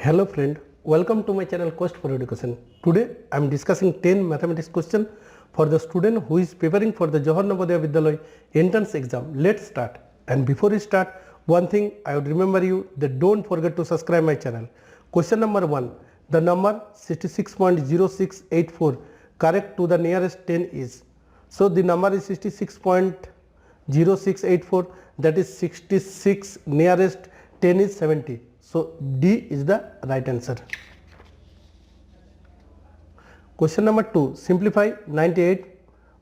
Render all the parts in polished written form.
Hello friend, welcome to my channel Quest for Education. Today I am discussing 10 mathematics question for the student who is preparing for the Johor Navodaya Vidyalaya entrance exam. Let's start. And before we start, one thing I would remember you that don't forget to subscribe my channel. Question number 1. The number 66.0684 correct to the nearest 10 is. So the number is 66.0684, that is 66, nearest 10 is 70. So D is the right answer. Question number 2. Simplify 98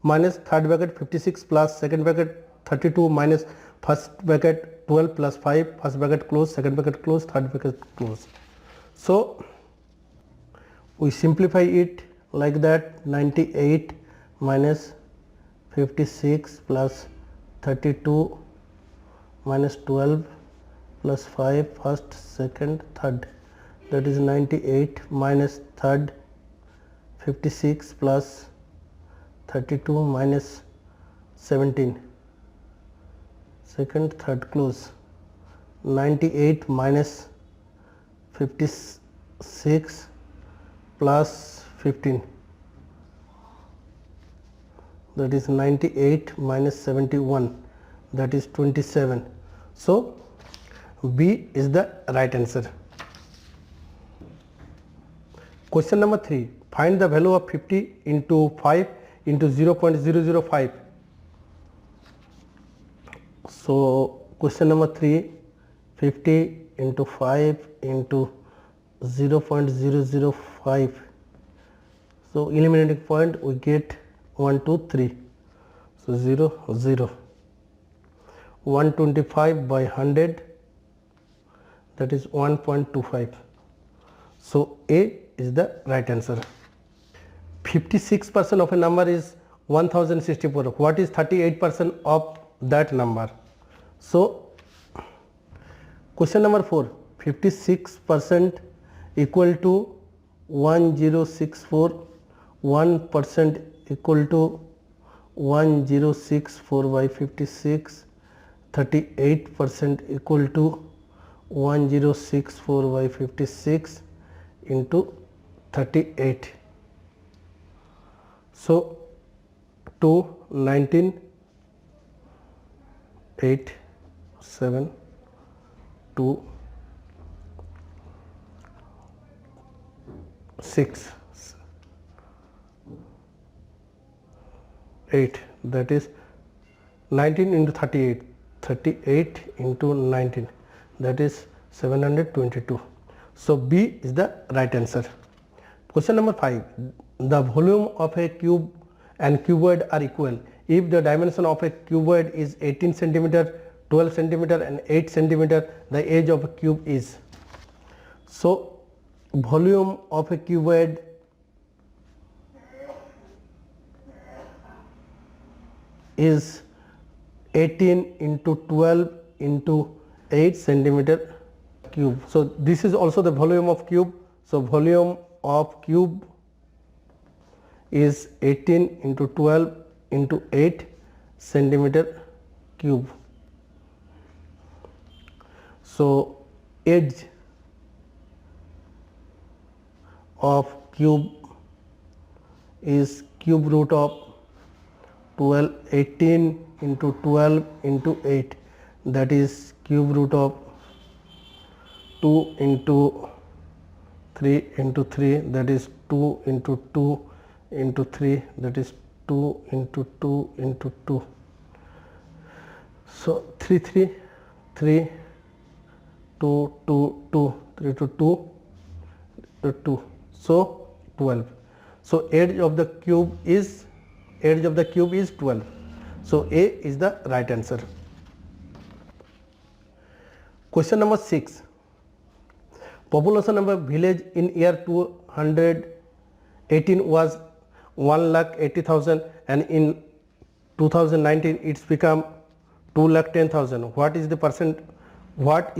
minus third bracket 56 plus second bracket 32 minus first bracket 12 plus 5, first bracket close, second bracket close, third bracket close. So we simplify it like that. 98 minus 56 plus 32 minus 12 plus 5, first, second, third, that is 98 minus third 56 plus 32 minus 17, second, third, close. 98 minus 56 plus 15, that is 98 minus 71, that is 27. So B is the right answer. Question number 3. Find the value of 50 into 5 into 0.005. So question number 3, 50 into 5 into 0.005. So eliminating point we get 1, 2, 3. So 0, 0. 125 by 100, that is 1.25. So A is the right answer. 56% of a number is 1064. What is 38% of that number? So question number 4. 56% equal to 1064. 1% equal to 1064 by 56. 38% equal to 1064 by 56 into 38. So 2, 19, 8, 7, 2, 6, 8, that is 19 into 38, 38 into 19, that is 722. So B is the right answer. Question number 5. The volume of a cube and cuboid are equal if the dimension of a cuboid is 18 centimeter, 12 centimeter and 8 centimeter. The age of a cube is. So volume of a cuboid is 18 into 12 into 8 centimeter cube. So this is also the volume of cube. So volume of cube is 18 into 12 into 8 centimeter cube. So edge of cube is cube root of 12, 18 into 12 into 8, that is cube root of 2 into 3 into 3, that is 2 into 2 into 3, that is 2 into 2 into 2. So 3, 3, 3, 2, 2, 2, 3 to 2, 2. So 12. So edge of the cube is 12. So A is the right answer. Question number 6. Population of a village in year 218 was 1,80,000 and in 2019 it's become 2,10,000. What is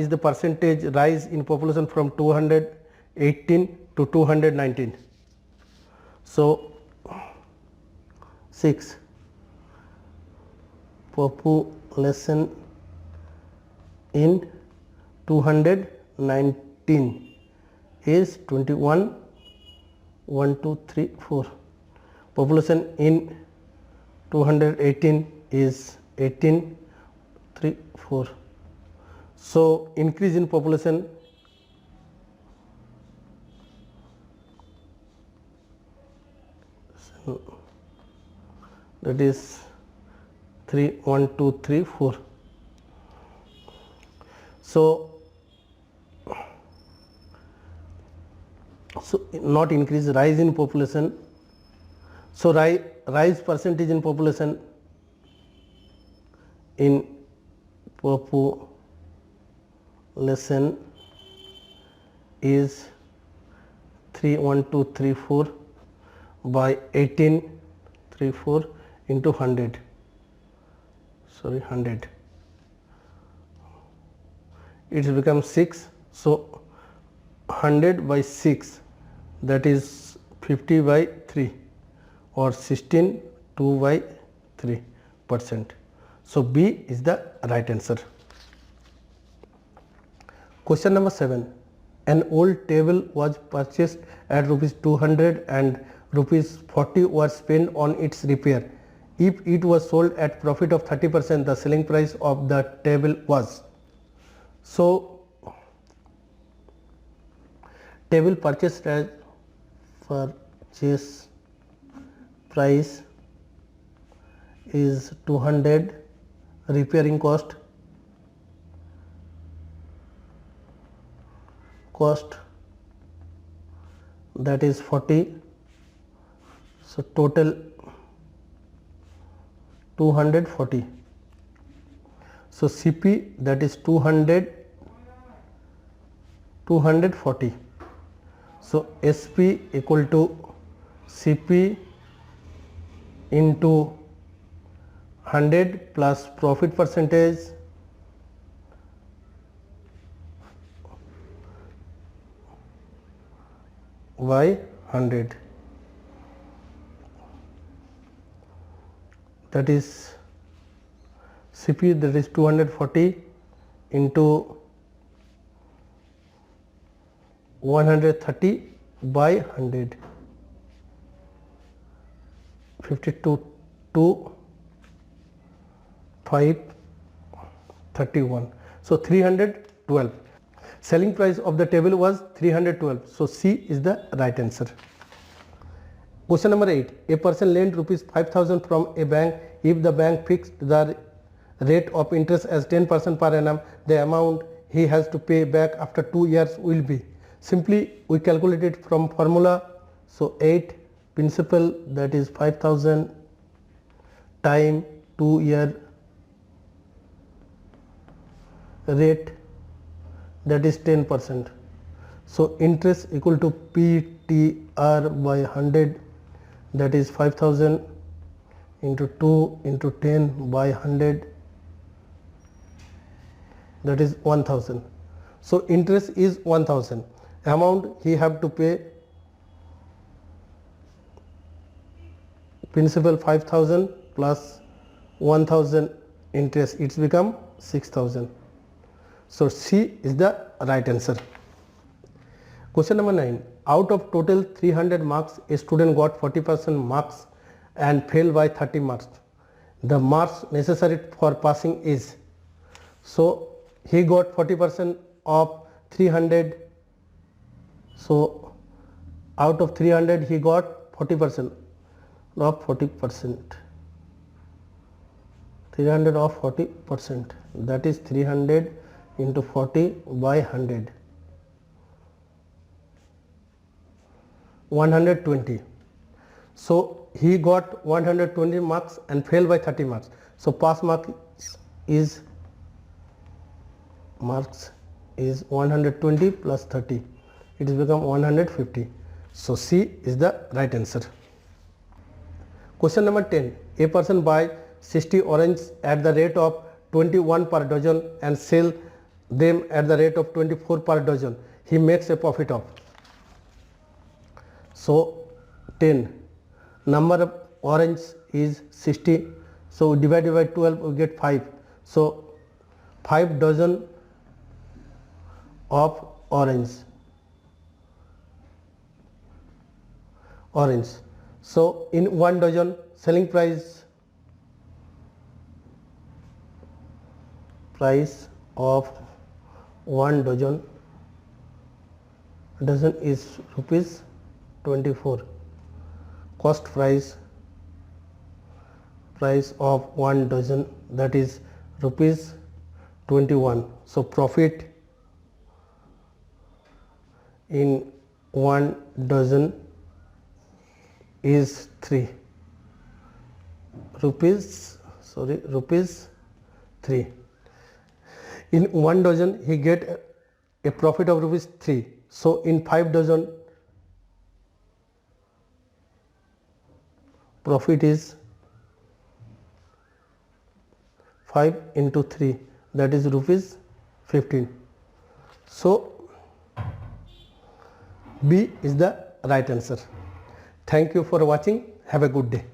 the percentage rise in population from 218 to 219? So 6. Population in 219 is 21, 1, 2, 3, 4. Population in 218 is 18, 3, 4. So increase in population that is 3, 1, 2, 3, 4. So not increase, rise in population. So rise percentage in population is 3, 1, 2, 3, 4 by 18, 3, 4 into 100. Sorry, 100. It becomes 6. So 100 by 6, that is 50 by 3 or 16, 2 by 3%. So B is the right answer. Question number 7. An old table was purchased at rupees 200 and rupees 40 were spent on its repair. If it was sold at profit of 30%, the selling price of the table was. So table purchased as purchase price is 200, repairing cost that is 40. So total 240. So CP, that is 240. So SP equal to CP into 100 plus profit percentage by 100, that is CP, that is 240 into 130 by 100, 52, 2, 5, 31. So 312. Selling price of the table was 312. So C is the right answer. Question number 8. A person lent rupees 5,000 from a bank. If the bank fixed the rate of interest as 10% per annum, the amount he has to pay back after 2 years will be. Simply we calculate it from formula. So 8 principal, that is 5,000 time 2 year rate, that is 10%. So interest equal to PTR by 100, that is 5,000 into 2 into 10 by 100, that is 1,000. So interest is 1,000. Amount he have to pay principal 5,000 plus 1,000 interest, it's become 6,000. So C is the right answer. Question number 9. Out of total 300 marks, a student got 40% marks and failed by 30 marks. The marks necessary for passing is. So he got 40% of 300. So out of 300 he got 40% of 40%. 300 of 40%, that is 300 into 40 by 100, 120. So he got 120 marks and failed by 30 marks. So pass marks is 120 plus 30, it is become 150. So C is the right answer. Question number 10. A person buys 60 oranges at the rate of 21 per dozen and sell them at the rate of 24 per dozen. He makes a profit of. So 10, number of oranges is 60. So divided by 12 we get 5. So 5 dozen of orange orange. So in 1 dozen selling price of 1 dozen is rupees 24. Cost price of 1 dozen, that is rupees 21. So profit in 1 dozen is 3 rupees 3. In 1 dozen he get a profit of rupees 3. So in 5 dozen profit is 5 into 3, that is rupees 15. So B is the right answer. Thank you for watching. Have a good day.